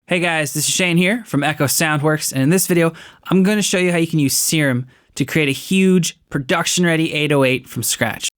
Hey guys, this is Shane here from Echo Soundworks, and in this video, I'm going to show you how you can use Serum to create a huge production-ready 808 from scratch.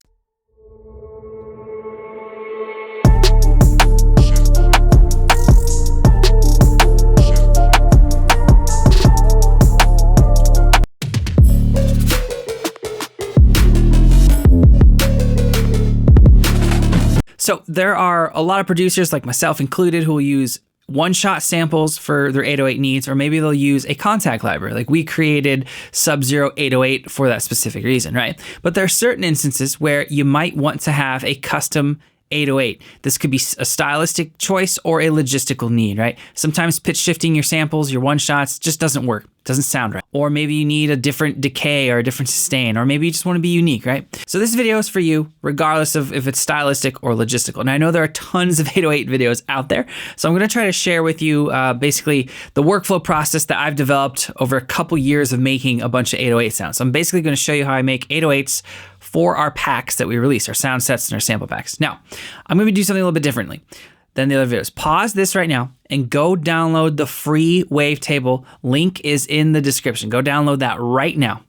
So there are a lot of producers, like myself included, who will use one-shot samples for their 808 needs, or maybe they'll use a contact library. Like we created Sub-Zero 808 for that specific reason, right? But there are certain instances where you might want to have a custom 808. This could be a stylistic choice or a logistical need, right? Sometimes pitch shifting your samples, your one-shots, just doesn't work. Doesn't sound right. Or maybe you need a different decay or a different sustain, or maybe you just want to be unique, right? So this video is for you, regardless of if it's stylistic or logistical. And I know there are tons of 808 videos out there, so I'm going to try to share with you basically the workflow process that I've developed over a couple years of making a bunch of 808 sounds. So I'm basically going to show you how I make 808s for our packs that we release, our sound sets and our sample packs. Now, I'm going to do something a little bit differently than the other videos. Pause this right now and go download the free wavetable. Link is in the description. Go download that right now.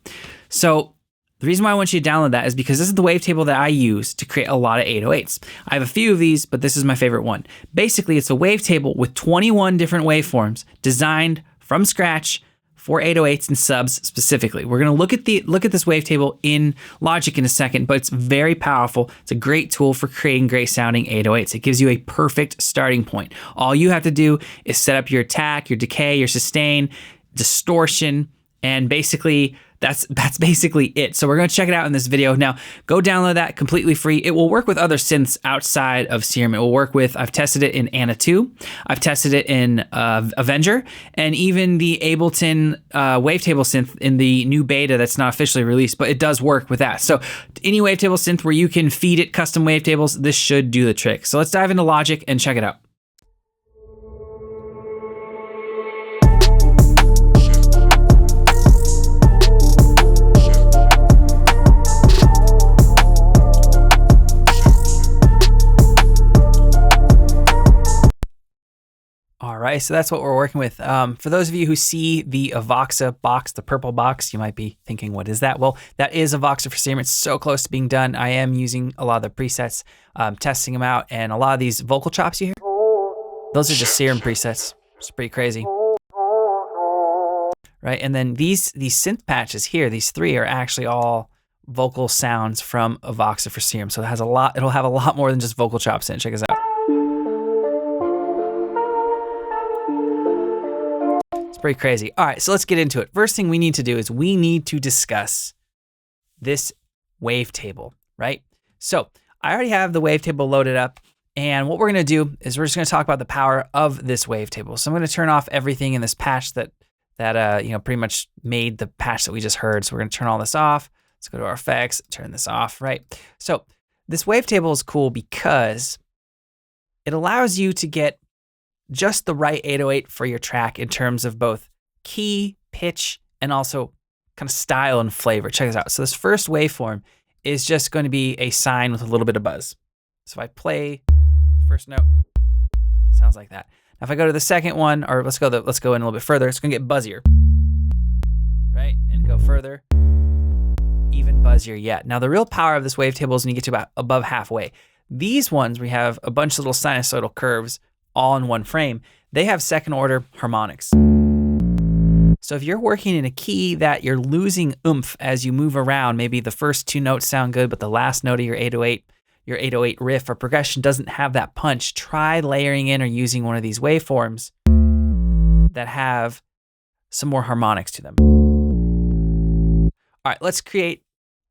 So the reason why I want you to download that is because this is the wavetable that I use to create a lot of 808s. I have a few of these, but this is my favorite one. Basically, it's a wavetable with 21 different waveforms designed from scratch for 808s and subs specifically. We're gonna look at this wavetable in Logic in a second, but it's very powerful. It's a great tool for creating great sounding 808s. It gives you a perfect starting point. All you have to do is set up your attack, your decay, your sustain, distortion, and basically that's basically it. So we're gonna check it out in this video. Now, go download that completely free. It will work with other synths outside of Serum. It will work with, I've tested it in Anna 2, I've tested it in Avenger, and even the Ableton wavetable synth in the new beta that's not officially released, but it does work with that. So any wavetable synth where you can feed it custom wavetables, this should do the trick. So let's dive into Logic and check it out. All right, so that's what we're working with. For those of you who see the Avoxa box, the purple box, you might be thinking, what is that? Well, that is Avoxa for Serum. It's so close to being done. I am using a lot of the presets, testing them out, and a lot of these vocal chops you hear, those are just Serum presets. It's pretty crazy. Right, and then these synth patches here, these three are actually all vocal sounds from Avoxa for Serum. So it has it'll have a lot more than just vocal chops in it. Check this out. Pretty crazy. All right, so let's get into it. First thing we need to do is we need to discuss this wavetable, right? So I already have the wavetable loaded up, and what we're gonna do is we're just gonna talk about the power of this wavetable. So I'm gonna turn off everything in this patch that pretty much made the patch that we just heard. So we're gonna turn all this off. Let's go to our effects, turn this off, right? So this wavetable is cool because it allows you to get just the right 808 for your track in terms of both key, pitch, and also kind of style and flavor. Check this out. So this first waveform is just going to be a sine with a little bit of buzz. So if I play the first note, it sounds like that. Now if I go to the second one, or let's go in a little bit further, it's going to get buzzier, right? And go further, even buzzier yet. Now the real power of this wavetable is when you get to about above halfway. These ones, we have a bunch of little sinusoidal curves all in one frame, they have second order harmonics. So if you're working in a key that you're losing oomph as you move around, maybe the first two notes sound good, but the last note of your 808 riff or progression doesn't have that punch, try layering in or using one of these waveforms that have some more harmonics to them. All right, let's create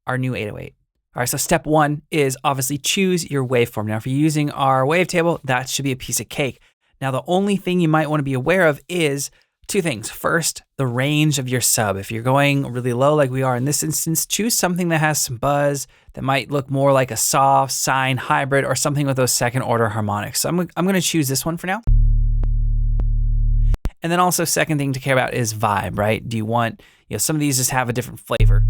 our new 808. All right, so step one is obviously choose your waveform. Now, if you're using our wavetable, that should be a piece of cake. Now, the only thing you might want to be aware of is two things. First, the range of your sub. If you're going really low like we are in this instance, choose something that has some buzz, that might look more like a soft sine hybrid or something with those second order harmonics. So I'm going to choose this one for now. And then also second thing to care about is vibe, right? Do you want, some of these just have a different flavor.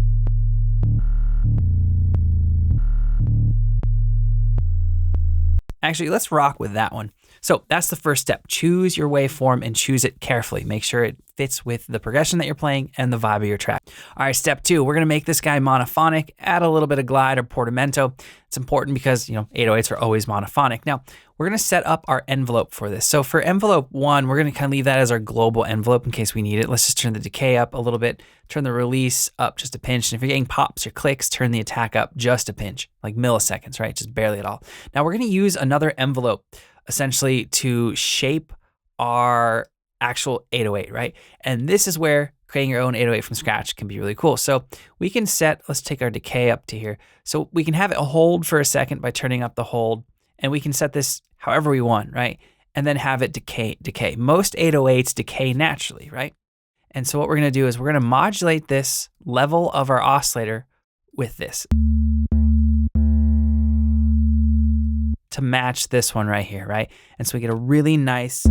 Actually, let's rock with that one. So that's the first step. Choose your waveform and choose it carefully. Make sure it fits with the progression that you're playing and the vibe of your track. All right, step 2, we're gonna make this guy monophonic, add a little bit of glide or portamento. It's important because 808s are always monophonic. Now, we're gonna set up our envelope for this. So for envelope 1, we're gonna kind of leave that as our global envelope in case we need it. Let's just turn the decay up a little bit, turn the release up just a pinch. And if you're getting pops or clicks, turn the attack up just a pinch, like milliseconds, right? Just barely at all. Now we're gonna use another envelope essentially to shape our actual 808, right? And this is where creating your own 808 from scratch can be really cool. So we can set, let's take our decay up to here. So we can have it hold for a second by turning up the hold, and we can set this however we want, right? And then have it decay. Most 808s decay naturally, right? And so what we're gonna do is we're gonna modulate this level of our oscillator with this to match this one right here, right? And so we get a really nice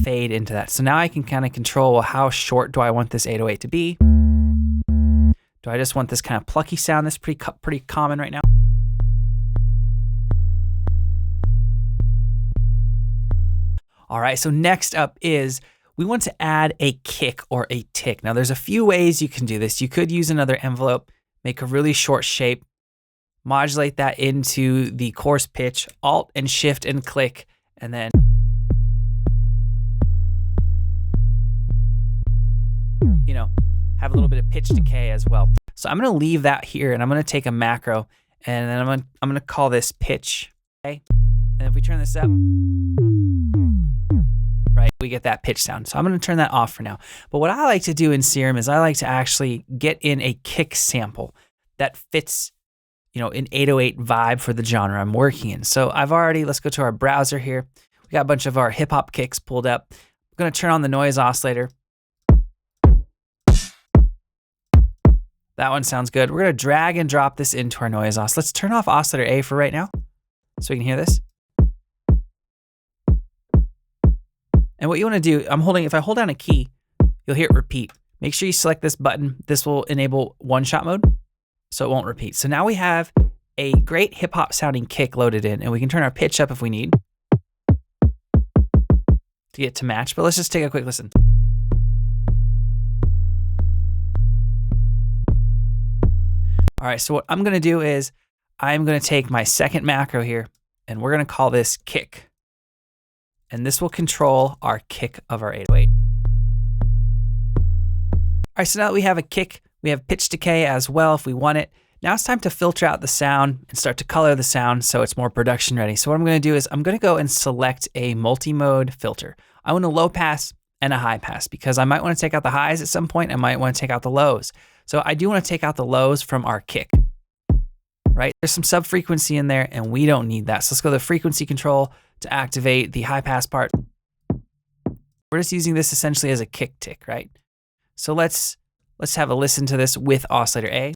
fade into that. So now I can kind of control, well, how short do I want this 808 to be? Do I just want this kind of plucky sound that's pretty common right now? All right, so next up is we want to add a kick or a tick. Now there's a few ways you can do this. You could use another envelope, make a really short shape, modulate that into the coarse pitch, Alt and Shift and click, and then have a little bit of pitch decay as well. So I'm gonna leave that here, and I'm gonna take a macro, and then I'm gonna call this pitch, okay? And if we turn this up, right, we get that pitch sound. So I'm gonna turn that off for now. But what I like to do in Serum is I like to actually get in a kick sample that fits an 808 vibe for the genre I'm working in. So let's go to our browser here. We got a bunch of our hip hop kicks pulled up. I'm gonna turn on the noise oscillator. That one sounds good. We're gonna drag and drop this into our noise oscillator. Let's turn off oscillator A for right now so we can hear this. And what you wanna do, if I hold down a key, you'll hear it repeat. Make sure you select this button. This will enable one-shot mode, so it won't repeat. So now we have a great hip hop sounding kick loaded in, and we can turn our pitch up if we need to get to match, but let's just take a quick listen. All right, so what I'm gonna do is I'm gonna take my second macro here, and we're gonna call this kick. And this will control our kick of our 808. All right, so now that we have a kick, we have pitch decay as well if we want it. Now it's time to filter out the sound and start to color the sound so it's more production ready. So what I'm gonna do is I'm gonna go and select a multi-mode filter. I want a low pass and a high pass because I might wanna take out the highs at some point. I might wanna take out the lows. So I do wanna take out the lows from our kick, right? There's some sub-frequency in there and we don't need that. So let's go to the frequency control to activate the high pass part. We're just using this essentially as a kick tick, right? So let's have a listen to this with oscillator A.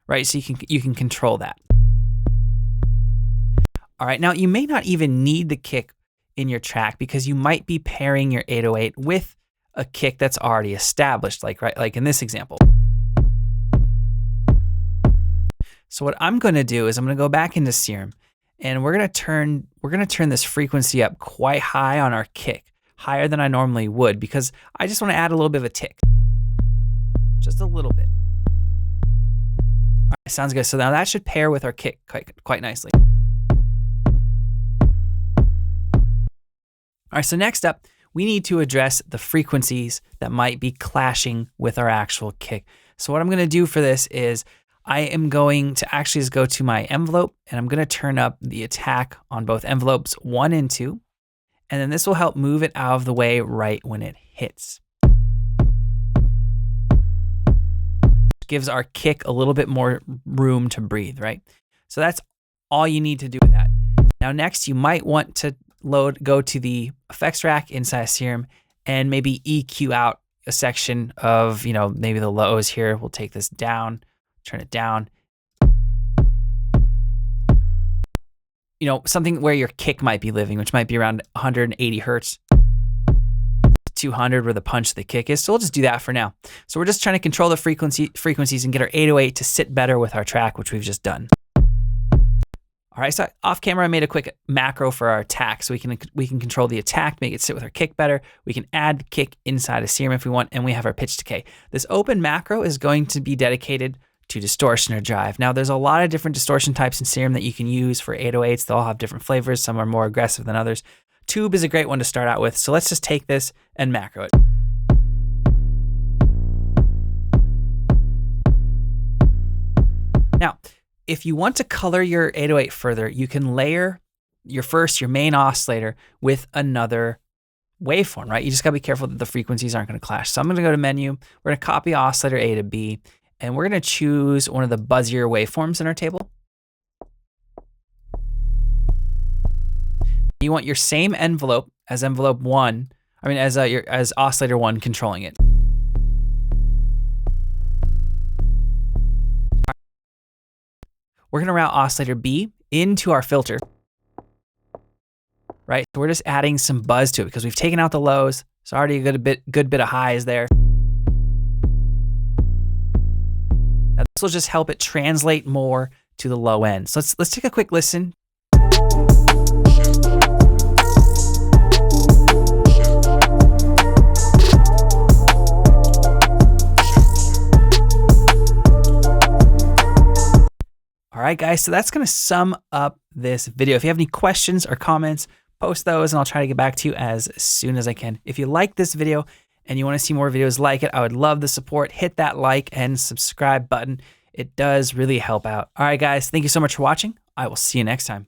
Right, so you can control that. All right, now you may not even need the kick in your track because you might be pairing your 808 with a kick that's already established, like in this example. So what I'm gonna do is I'm gonna go back into Serum and we're gonna turn this frequency up quite high on our kick, higher than I normally would because I just wanna add a little bit of a tick, just a little bit. All right, sounds good. So now that should pair with our kick quite nicely. All right, so next up, we need to address the frequencies that might be clashing with our actual kick. So what I'm gonna do for this is I am going to actually just go to my envelope and I'm gonna turn up the attack on both envelopes 1 and 2. And then this will help move it out of the way right when it hits. Gives our kick a little bit more room to breathe, right? So that's all you need to do with that. Now next, you might want to go to the effects rack inside Serum and maybe EQ out a section of, maybe the lows here. We'll take this down, turn it down. Something where your kick might be living, which might be around 180 hertz. 200 where the punch of the kick is. So we'll just do that for now. So we're just trying to control the frequencies and get our 808 to sit better with our track, which we've just done. All right, so off camera, I made a quick macro for our attack. So we can control the attack, make it sit with our kick better. We can add kick inside of Serum if we want, and we have our pitch decay. This open macro is going to be dedicated to distortion or drive. Now, there's a lot of different distortion types in Serum that you can use for 808s. They'll all have different flavors. Some are more aggressive than others. Tube is a great one to start out with. So let's just take this and macro it. Now, if you want to color your 808 further, you can layer your main oscillator with another waveform, right? You just gotta be careful that the frequencies aren't gonna clash. So I'm gonna go to menu, we're gonna copy oscillator A to B, and we're gonna choose one of the buzzier waveforms in our table. You want your same envelope as envelope 1, as oscillator 1 controlling it. We're gonna route oscillator B into our filter, right? So we're just adding some buzz to it because we've taken out the lows. It's already a good bit of highs there. Now this will just help it translate more to the low end. So let's take a quick listen. All right, guys, so that's gonna sum up this video. If you have any questions or comments, post those and I'll try to get back to you as soon as I can. If you like this video and you wanna see more videos like it, I would love the support. Hit that like and subscribe button. It does really help out. All right, guys, thank you so much for watching. I will see you next time.